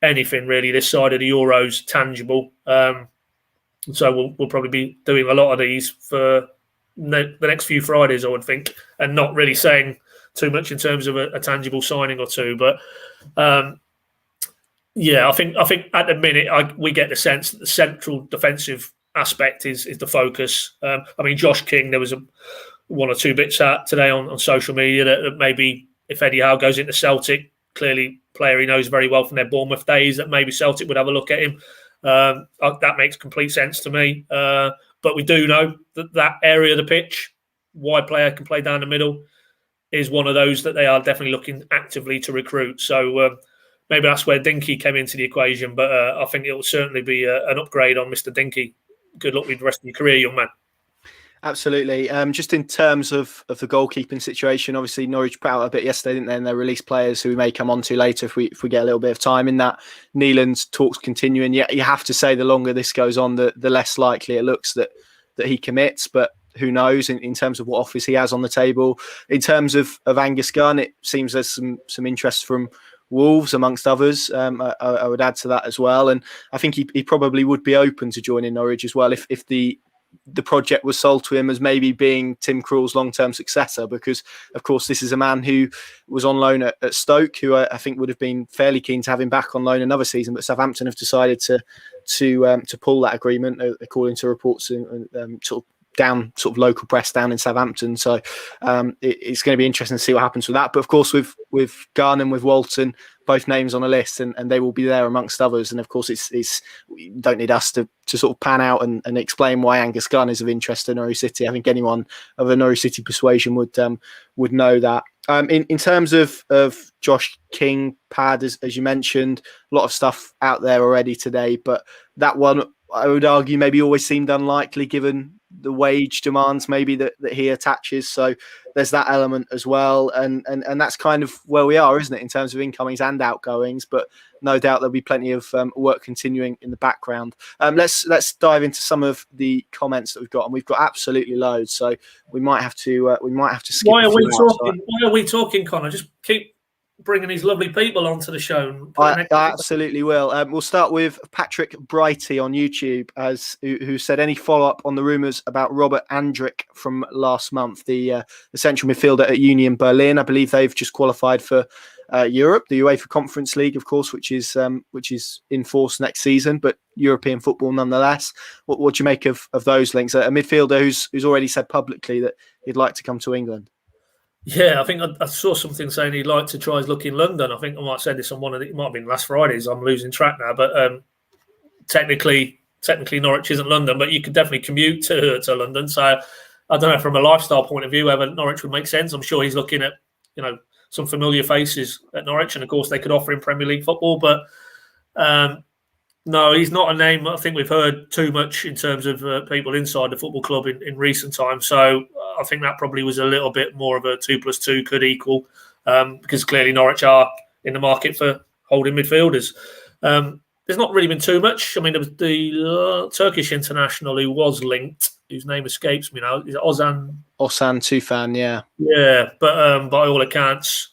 anything really this side of the Euros tangible. So we'll probably be doing a lot of these for the next few Fridays, I would think, and not really saying too much in terms of a tangible signing or two. But I think at the minute we get the sense that the central defensive aspect is the focus. I mean, Josh King, there was one or two bits out today on social media that maybe if Eddie Howe goes into Celtic, clearly player he knows very well from their Bournemouth days, that maybe Celtic would have a look at him. That makes complete sense to me. But we do know that area of the pitch, wide player can play down the middle, is one of those that they are definitely looking actively to recruit. So maybe that's where Dinky came into the equation. But I think it will certainly be an upgrade on Mr. Dinky. Good luck with the rest of your career, young man. Absolutely. Just in terms of the goalkeeping situation, obviously Norwich put out a bit yesterday, didn't they? And they released players who we may come on to later if we get a little bit of time in that. Neeland's talks continuing. Yeah, you have to say the longer this goes on, the less likely it looks that he commits. But who knows in terms of what offers he has on the table. In terms of Angus Gunn, it seems there's some interest from Wolves, amongst others. I would add to that as well. And I think he probably would be open to joining Norwich as well if the project was sold to him as maybe being Tim Krul's long-term successor, because of course this is a man who was on loan at Stoke, who I think would have been fairly keen to have him back on loan another season, but Southampton have decided to pull that agreement, according to reports sort of local press down in Southampton. So it's going to be interesting to see what happens with that. But of course with Gunn and with Walton, both names on a list, and they will be there amongst others. And of course we don't need us to sort of pan out and explain why Angus Gunn is of interest to Norwich City. I think anyone of a Norwich City persuasion would know that. In terms of Josh King, Pad, as you mentioned, a lot of stuff out there already today, but that one I would argue maybe always seemed unlikely given the wage demands maybe that he attaches. So there's that element as well. And that's kind of where we are, isn't it, in terms of incomings and outgoings, but no doubt there'll be plenty of work continuing in the background. Let's dive into some of the comments that we've got, and we've got absolutely loads. So we might have to skip. Why are we talking, Connor? Just keep bringing these lovely people onto the show. I absolutely will. We'll start with Patrick Brighty on YouTube, who said, any follow-up on the rumours about Robert Andrich from last month, the central midfielder at Union Berlin. I believe they've just qualified for Europe, the UEFA Conference League, of course, which is in force next season, but European football nonetheless. What do you make of those links? A midfielder who's already said publicly that he'd like to come to England. Yeah, I think I saw something saying he'd like to try his luck in London. I think I might have said this on it might have been last Friday's. I'm losing track now, but technically Norwich isn't London, but you could definitely commute to London. So I don't know, from a lifestyle point of view, whether Norwich would make sense. I'm sure he's looking at some familiar faces at Norwich, and of course they could offer him Premier League football. But no, he's not a name I think we've heard too much in terms of people inside the football club in recent times. So I think that probably was a little bit more of a 2 + 2 could equal, because clearly Norwich are in the market for holding midfielders. There's not really been too much. I mean, there was the Turkish international who was linked, whose name escapes me now. Is it Ozan Tufan, yeah. Yeah, but by all accounts,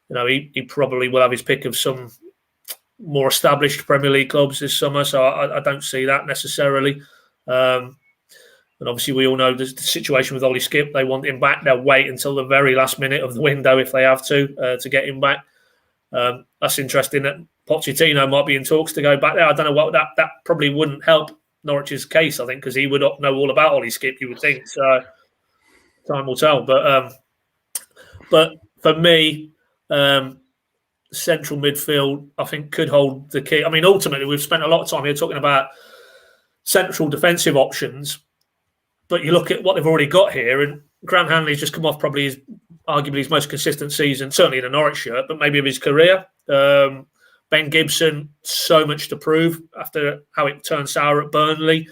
he probably will have his pick of some more established Premier League clubs this summer, so I don't see that necessarily. And obviously, we all know the situation with Ollie Skip. They want him back. They'll wait until the very last minute of the window if they have to get him back. That's interesting that Pochettino might be in talks to go back there. I don't know what that probably wouldn't help Norwich's case, I think, because he would know all about Ollie Skip, you would think. So Time will tell. But for me, central midfield, I think, could hold the key. I mean, ultimately, we've spent a lot of time here talking about central defensive options, but you look at what they've already got here, and Grant Hanley's just come off probably arguably his most consistent season, certainly in a Norwich shirt, but maybe of his career. Ben Gibson, so much to prove after how it turned sour at Burnley.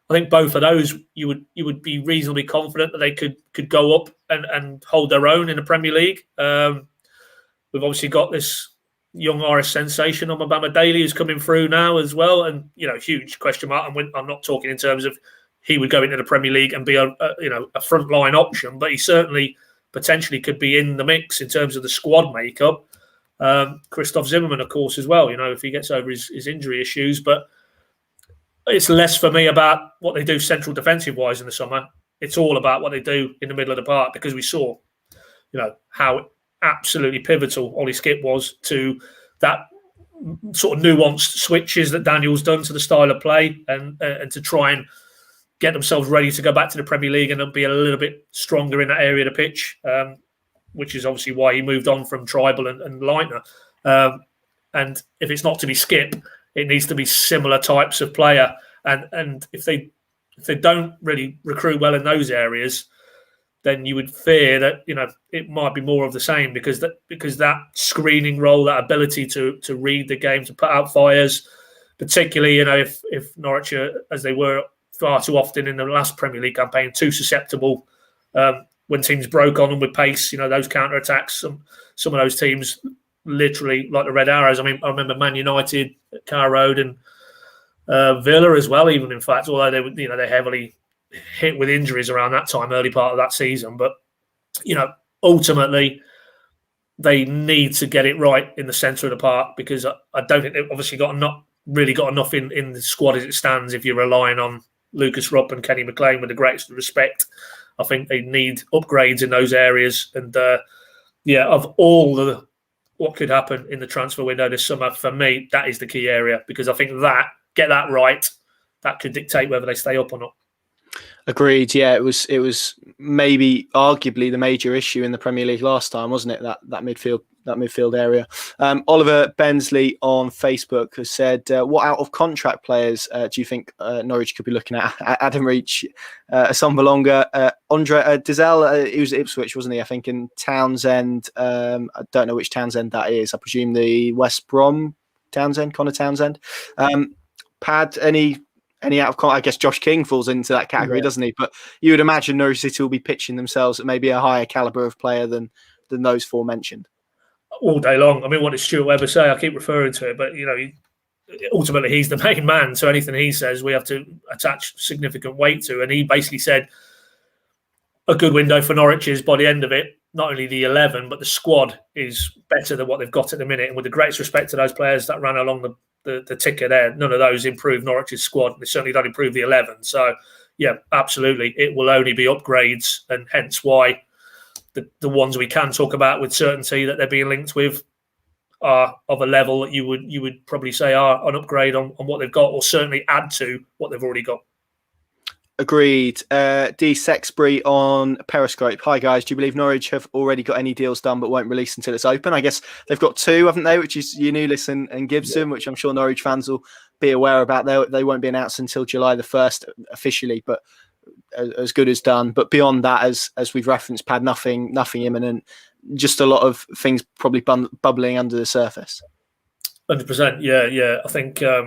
I think both of those you would be reasonably confident that they could go up and hold their own in the Premier League. We've obviously got this young Irish sensation on Mabama Daly who's coming through now as well, and huge question mark. And I'm not talking in terms of he would go into the Premier League and be a frontline option, but he certainly potentially could be in the mix in terms of the squad makeup. Christoph Zimmerman, of course, as well. If he gets over his injury issues, but it's less for me about what they do central defensive wise in the summer. It's all about what they do in the middle of the park, because we saw, how absolutely pivotal Ollie Skip was to that sort of nuanced switches that Daniel's done to the style of play, and to try and get themselves ready to go back to the Premier League and be a little bit stronger in that area of the pitch, which is obviously why he moved on from Tribal and Leitner. And if it's not to be Skip, it needs to be similar types of player. And if they don't really recruit well in those areas, then you would fear that it might be more of the same, because that screening role, that ability to read the game, to put out fires, particularly if Norwich are, as they were far too often in the last Premier League campaign, too susceptible when teams broke on them with pace. Those counter attacks. Some of those teams literally like the Red Arrows. I mean, I remember Man United at Carrow Road and Villa as well. Even in fact, although they heavily hit with injuries around that time, early part of that season. But ultimately, they need to get it right in the centre of the park, because I don't think they've obviously got enough in the squad as it stands. If you're relying on Lucas Rupp and Kenny McLean, with the greatest respect, I think they need upgrades in those areas. And of all what could happen in the transfer window this summer, for me, that is the key area, because I think get that right, that could dictate whether they stay up or not. Agreed. Yeah, it was maybe arguably the major issue in the Premier League last time, wasn't it? That midfield area. Oliver Bensley on Facebook has said, "What out of contract players do you think Norwich could be looking at?" Adam Reach, Aston Villa, Andre Dizel, he was at Ipswich, wasn't he? I think in Townsend. I don't know which Townsend that is. I presume the West Brom Townsend, Connor Townsend. Pad, any out of contract? I guess Josh King falls into that category, doesn't he? But you would imagine Norwich City will be pitching themselves at maybe a higher caliber of player than those four mentioned. All day long. I mean, what did Stuart Webber say? I keep referring to it, but ultimately he's the main man. So anything he says, we have to attach significant weight to. And he basically said a good window for Norwich is, by the end of it, not only the 11, but the squad is better than what they've got at the minute. And with the greatest respect to those players that ran along the ticker there, none of those improve Norwich's squad. They certainly don't improve the 11. So, yeah, absolutely, it will only be upgrades, and hence why the ones we can talk about with certainty that they're being linked with are of a level that you would probably say are an upgrade on what they've got, or certainly add to what they've already got. Agreed. D. Sexbury on Periscope. Hi guys, do you believe Norwich have already got any deals done but won't release until it's open? I guess they've got two, haven't they? Which is Unulis and Gibson, which I'm sure Norwich fans will be aware about. They won't be announced until July the 1st officially, but as good as done. But beyond that, as we've referenced, Pad, nothing imminent. Just a lot of things probably bubbling under the surface. 100%. Yeah. I think I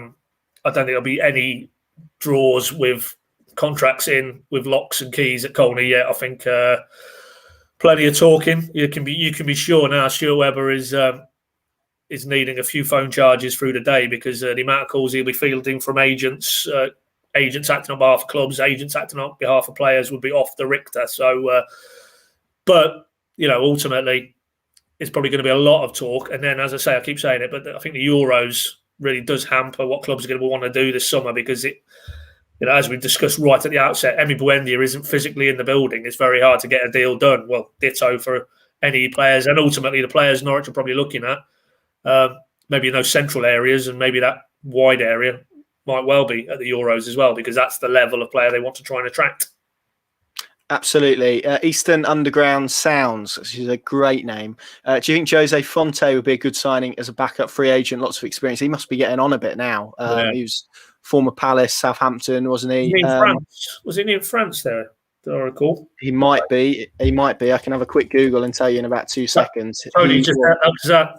don't think there'll be any draws with contracts in with locks and keys at Colney yet. I think plenty of talking. You can be sure now. Stuart Webber is needing a few phone charges through the day, because the amount of calls he'll be fielding from agents acting on behalf of clubs, agents acting on behalf of players would be off the Richter. So, but ultimately, it's probably going to be a lot of talk. And then, as I say, I keep saying it, but I think the Euros really does hamper what clubs are going to want to do this summer, because it. As we discussed right at the outset, Emi Buendia isn't physically in the building. It's very hard to get a deal done. Well, ditto for any players, and ultimately the players Norwich are probably looking at, maybe in those central areas, and maybe that wide area might well be at the Euros as well, because that's the level of player they want to try and attract. Absolutely. Eastern Underground Sounds, which is a great name. Do you think Jose Fonte would be a good signing as a backup free agent? Lots of experience. He must be getting on a bit now. Yeah. He was former Palace, Southampton, wasn't he? In France. Was he in France there? Do I recall? He might be. He might be. I can have a quick Google and tell you in about 2 seconds. Tony just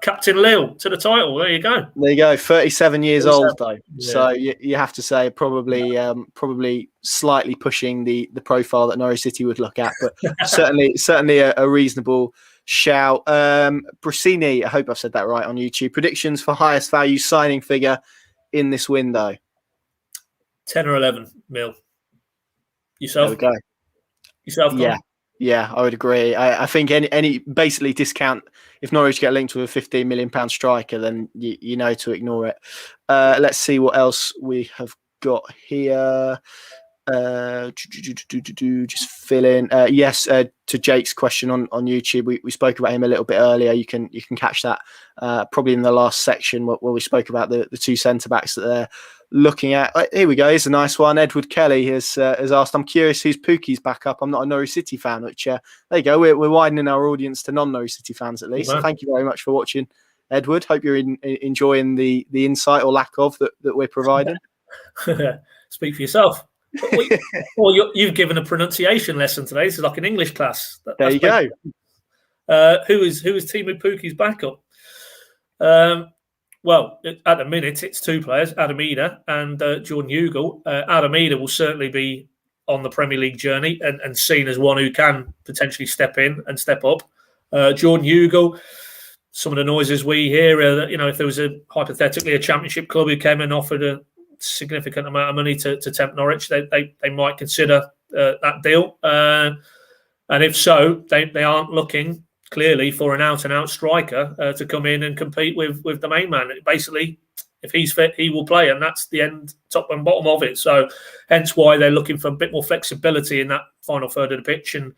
Captain Lille to the title. There you go. There you go. 37 years 37. old though, Yeah. so you have to say probably slightly pushing the profile that Norwich City would look at, but certainly a reasonable shout. Brasini, I hope I've said that right on YouTube. Predictions for highest value signing figure in this window. 10 or 11 mil. Yourself? There we go. Yourself, Colin? Yeah, I would agree. I think any basically discount, if Norwich get linked with a £15 million striker, then you know to ignore it. Let's see what else we have got here. Just fill in. Yes, to Jake's question on YouTube, we spoke about him a little bit earlier. You can catch that probably in the last section where we spoke about the two centre backs that they're looking at. Here we go. Here's a nice one. Edward Kelly has asked, I'm curious who's Pookie's backup. I'm not a Norwich City fan, which there you go. We're widening our audience to non-Norwich City fans at least. So thank you very much for watching, Edward. Hope you're enjoying the insight or lack of that we're providing. Speak for yourself. Well, you've given a pronunciation lesson today. This is like an English class. There you go. Who is Teemu Pukki's backup? Well, at the minute, it's two players, Adam Ida and Jordan Hugill. Adam Ida will certainly be on the Premier League journey and seen as one who can potentially step in and step up. Jordan Hugill, some of the noises we hear are that, if there was hypothetically a Championship club who came and offered a significant amount of money to tempt Norwich, they might consider that deal. And if so, they aren't looking clearly for an out-and-out striker to come in and compete with the main man. Basically, if he's fit, he will play, and that's the end, top and bottom of it. So hence why they're looking for a bit more flexibility in that final third of the pitch, and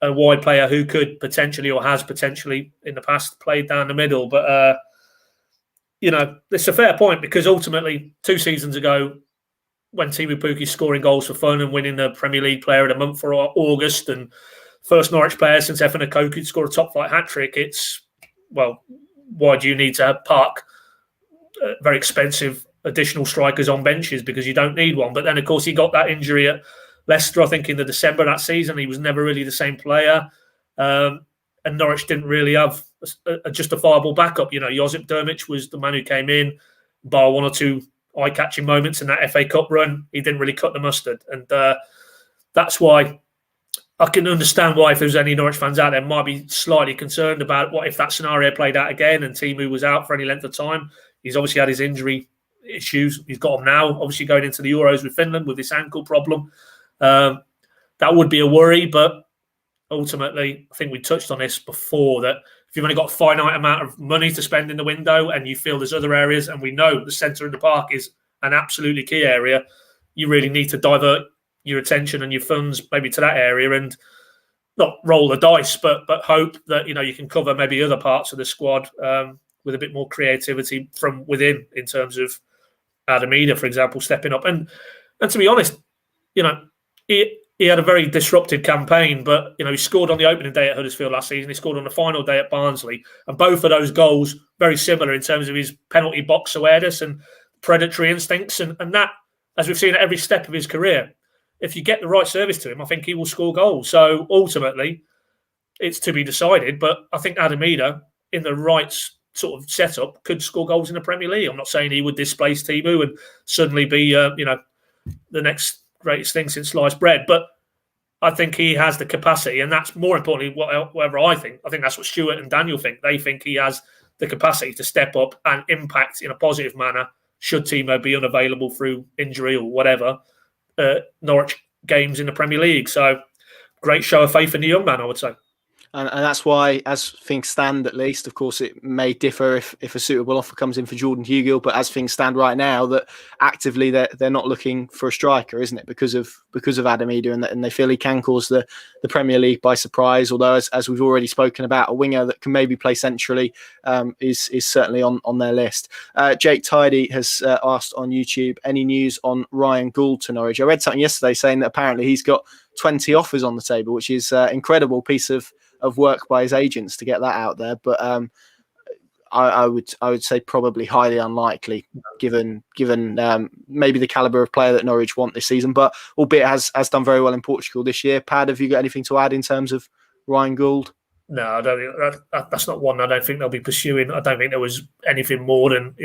a wide player who could potentially or has potentially in the past played down the middle. But it's a fair point, because ultimately 2 seasons ago, when Teemu Pukki's scoring goals for fun and winning the Premier League Player of the Month for August, and first Norwich player since Efan Okoku to score a top-flight hat-trick, it's, well, why do you need to park very expensive additional strikers on benches? Because you don't need one. But then, of course, he got that injury at Leicester, I think, in the December of that season. He was never really the same player. And Norwich didn't really have a justifiable backup. Josip Dermic was the man who came in, bar 1 or 2 eye-catching moments in that FA Cup run. He didn't really cut the mustard. And that's why I can understand why, if there's any Norwich fans out there, might be slightly concerned about what if that scenario played out again and Teemu was out for any length of time. He's obviously had his injury issues. He's got them now, obviously going into the Euros with Finland with this ankle problem. That would be a worry, but ultimately, I think we touched on this before, that if you've only got a finite amount of money to spend in the window and you feel there's other areas, and we know the centre of the park is an absolutely key area, you really need to divert your attention and your funds maybe to that area and not roll the dice, but hope that you can cover maybe other parts of the squad with a bit more creativity from within, in terms of Adam Ida, for example, stepping up. And to be honest, he had a very disruptive campaign, but he scored on the opening day at Huddersfield last season. He scored on the final day at Barnsley, and both of those goals very similar in terms of his penalty box awareness and predatory instincts, and that, as we've seen at every step of his career, if you get the right service to him, I think he will score goals. So ultimately, it's to be decided. But I think Adam Ida, in the right sort of setup, could score goals in the Premier League. I'm not saying he would displace Teemu and suddenly be, the next greatest thing since sliced bread. But I think he has the capacity, and that's more importantly, whatever I think. I think that's what Stuart and Daniel think. They think he has the capacity to step up and impact in a positive manner, should Teemu be unavailable through injury or whatever, Norwich games in the Premier League. So great show of faith in the young man, I would say. And that's why, as things stand, at least, of course, it may differ if a suitable offer comes in for Jordan Hugill. But as things stand right now, that actively they're not looking for a striker, isn't it? Because of Adam Eder, and they feel he can cause the Premier League by surprise. Although, as we've already spoken about, a winger that can maybe play centrally is certainly on their list. Jake Tidy has asked on YouTube, any news on Ryan Gould to Norwich? I read something yesterday saying that apparently he's got 20 offers on the table, which is an incredible piece of work by his agents to get that out there. But I would say probably highly unlikely, given maybe the caliber of player that Norwich want this season. But albeit has done very well in Portugal this year. Pad, have you got anything to add in terms of Ryan Gould? No, I don't think that's not one I don't think they'll be pursuing. I don't think there was anything more than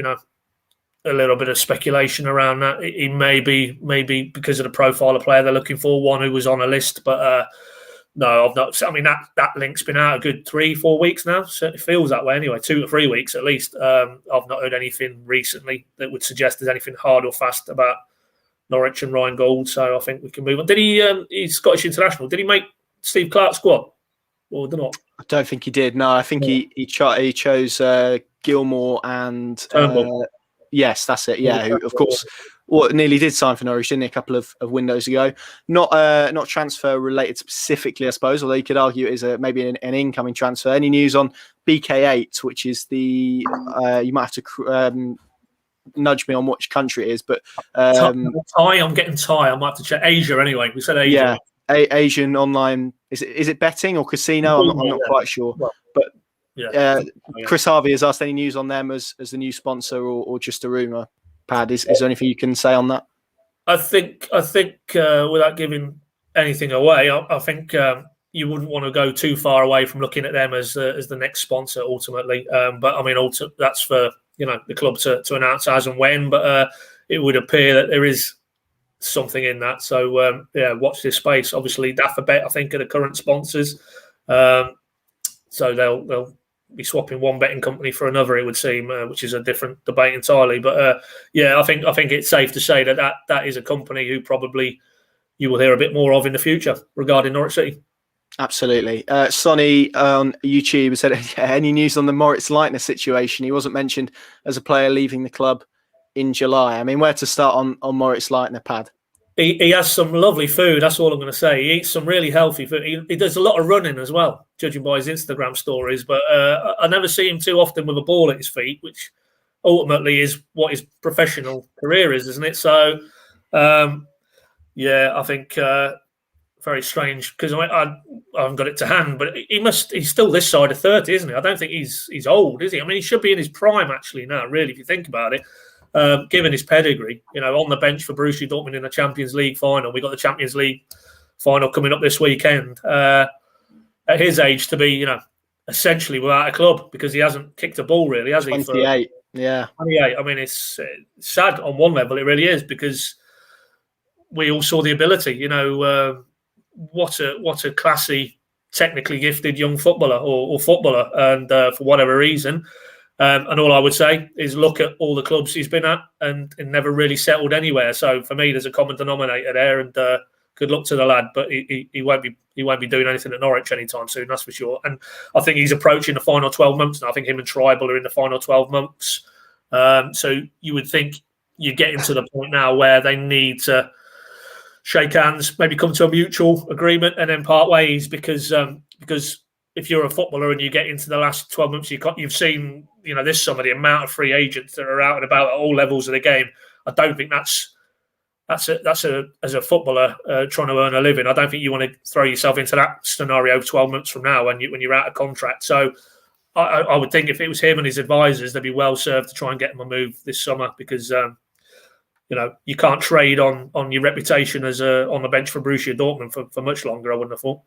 a little bit of speculation around that. He may be because of the profile of player they're looking for, one who was on a list, but no, I've not. I mean, that link's been out a good 3-4 weeks now. Certainly feels that way anyway. 2 to 3 weeks at least. I've not heard anything recently that would suggest there's anything hard or fast about Norwich and Ryan Gould. So I think we can move on. Did he? He's Scottish international. Did he make Steve Clarke's squad or did not? I don't think he did. No, I think he chose Gilmore and yes, that's it. Yeah, who of course nearly did sign for Norwich, didn't he, a couple of windows ago. Not transfer related specifically, I suppose, although you could argue it is maybe an incoming transfer. Any news on BK8, which is the you might have to nudge me on which country it is, but Thai. I'm getting Thai. I might have to check. Asia anyway. We said Asia. Yeah, Asian online. Is it betting or casino? I'm not quite sure. Well, but Chris Harvey has asked any news on them as the new sponsor or just a rumour. Pad, is there anything you can say on that? I think without giving anything away, I think you wouldn't want to go too far away from looking at them as the next sponsor ultimately. But I mean, that's for the club to announce as and when. But it would appear that there is something in that. So watch this space. Obviously, Dafabet, I think, are the current sponsors. So they'll be swapping one betting company for another, it would seem, which is a different debate entirely. But I think it's safe to say that is a company who probably you will hear a bit more of in the future regarding Norwich City. Absolutely. Sonny on YouTube said, any news on the Moritz Leitner situation? He wasn't mentioned as a player leaving the club in July. I mean, where to start on Moritz Leitner, Pad? He has some lovely food. That's all I'm going to say. He eats some really healthy food. He does a lot of running as well, judging by his Instagram stories. But I never see him too often with a ball at his feet, which ultimately is what his professional career is, isn't it? So, I think very strange because I haven't got it to hand, but he's still this side of 30, isn't he? I don't think he's old, is he? I mean, he should be in his prime actually now, really, if you think about it. Given his pedigree, on the bench for Borussia Dortmund in the Champions League final. We got the Champions League final coming up this weekend. At his age, to be, essentially without a club because he hasn't kicked a ball really, has he? 28, yeah. 28. I mean, it's sad on one level. It really is because we all saw the ability. What a classy, technically gifted young footballer or footballer, and for whatever reason. And all I would say is look at all the clubs he's been at and never really settled anywhere. So for me, there's a common denominator there, and good luck to the lad. But he won't be doing anything at Norwich anytime soon, that's for sure. And I think he's approaching the final 12 months now. I think him and Tribal are in the final 12 months. So you would think you're getting to the point now where they need to shake hands, maybe come to a mutual agreement, and then part ways because if you're a footballer and you get into the last 12 months, you've seen, this summer, the amount of free agents that are out and about at all levels of the game. I don't think that's as a footballer trying to earn a living. I don't think you want to throw yourself into that scenario 12 months from now when you're out of contract. So I would think if it was him and his advisors, they'd be well served to try and get him a move this summer because you can't trade on your reputation as on the bench for Borussia Dortmund for much longer. I wouldn't have thought.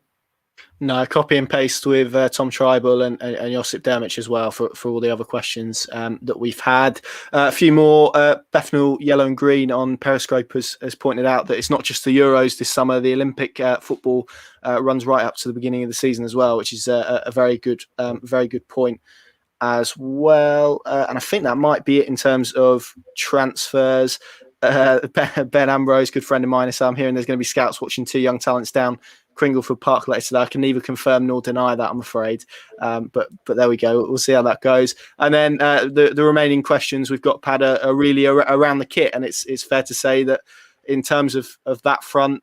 No, copy and paste with Tom Tribal and Josip Dermic as well for all the other questions that we've had. A few more. Bethnal Yellow and Green on Periscope has pointed out that it's not just the Euros this summer. The Olympic football runs right up to the beginning of the season as well, which is a very good point as well. And I think that might be it in terms of transfers. Ben Ambrose, good friend of mine, so I'm hearing there's going to be scouts watching two young talents down Cringleford Park later today. I can neither confirm nor deny that, I'm afraid. But there we go. We'll see how that goes. And then the remaining questions we've got, Pad, are really around the kit, and it's fair to say that in terms of that front,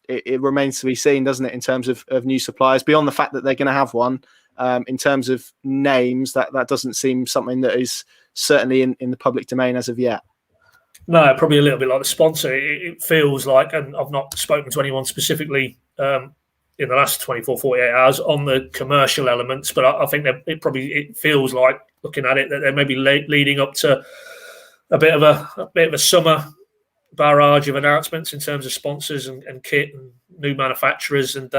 it remains to be seen, doesn't it, in terms of new suppliers, beyond the fact that they're going to have one. In terms of names, that doesn't seem something that is certainly in the public domain as of yet. No, probably a little bit like the sponsor. It feels like, and I've not spoken to anyone specifically in the last 24, 48 hours on the commercial elements, but I think that it feels like, looking at it, that they're maybe leading up to a bit of a summer barrage of announcements in terms of sponsors and kit and new manufacturers, and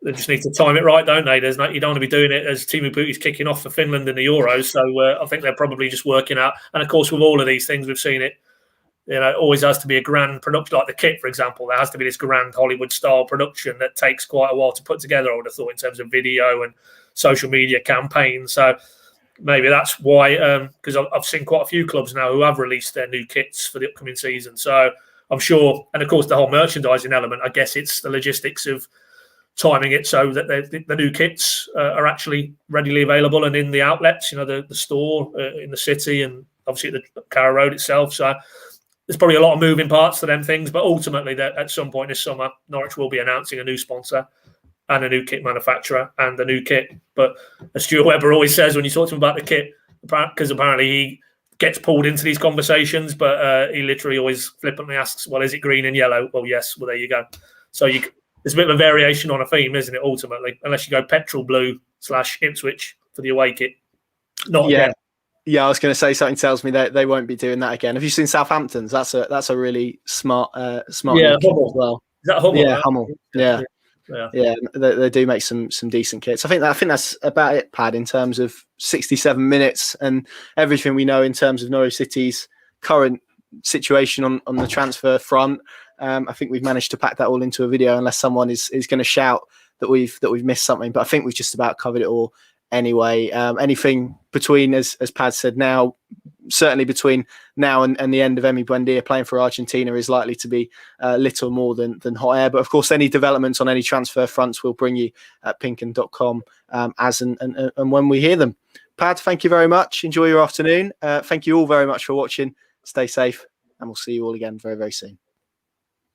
they just need to time it right, don't they? You don't want to be doing it as Teemu Pukki's kicking off for Finland in the Euros. So I think they're probably just working out. And of course, with all of these things, we've seen it. It always has to be a grand production, like the kit, for example. There has to be this grand Hollywood-style production that takes quite a while to put together, I would have thought, in terms of video and social media campaigns. So maybe that's why, because I've seen quite a few clubs now who have released their new kits for the upcoming season. So I'm sure, and of course, the whole merchandising element, I guess it's the logistics of timing it so that the new kits are actually readily available and in the outlets, the store in the city and obviously at the Carrow Road itself. So there's probably a lot of moving parts to them things, but ultimately that at some point this summer, Norwich will be announcing a new sponsor and a new kit manufacturer and a new kit. But as Stuart Webber always says when you talk to him about the kit, because apparently he gets pulled into these conversations, but he literally always flippantly asks, well, is it green and yellow? Well, yes. Well, there you go. So there's a bit of a variation on a theme, isn't it, ultimately? Unless you go petrol blue / Ipswich for the away kit. Not again. Yeah, I was going to say, something tells me that they won't be doing that again. Have you seen Southampton's? That's a really smart Yeah, Hummel as well. Is that Hummel? Yeah, Hummel. Yeah. They do make some decent kits. I think that's about it, Pad, in terms of 67 minutes and everything we know in terms of Norwich City's current situation on the transfer front. I think we've managed to pack that all into a video, unless someone is going to shout that we've missed something. But I think we've just about covered it all anyway. Anything between, as Pad said, now, certainly between now and the end of Emi Buendia playing for Argentina is likely to be little more than hot air. But of course, any developments on any transfer fronts we'll bring you at pinkun.com as and when we hear them. Pad, thank you very much. Enjoy your afternoon. Thank you all very much for watching. Stay safe, and we'll see you all again very, very soon.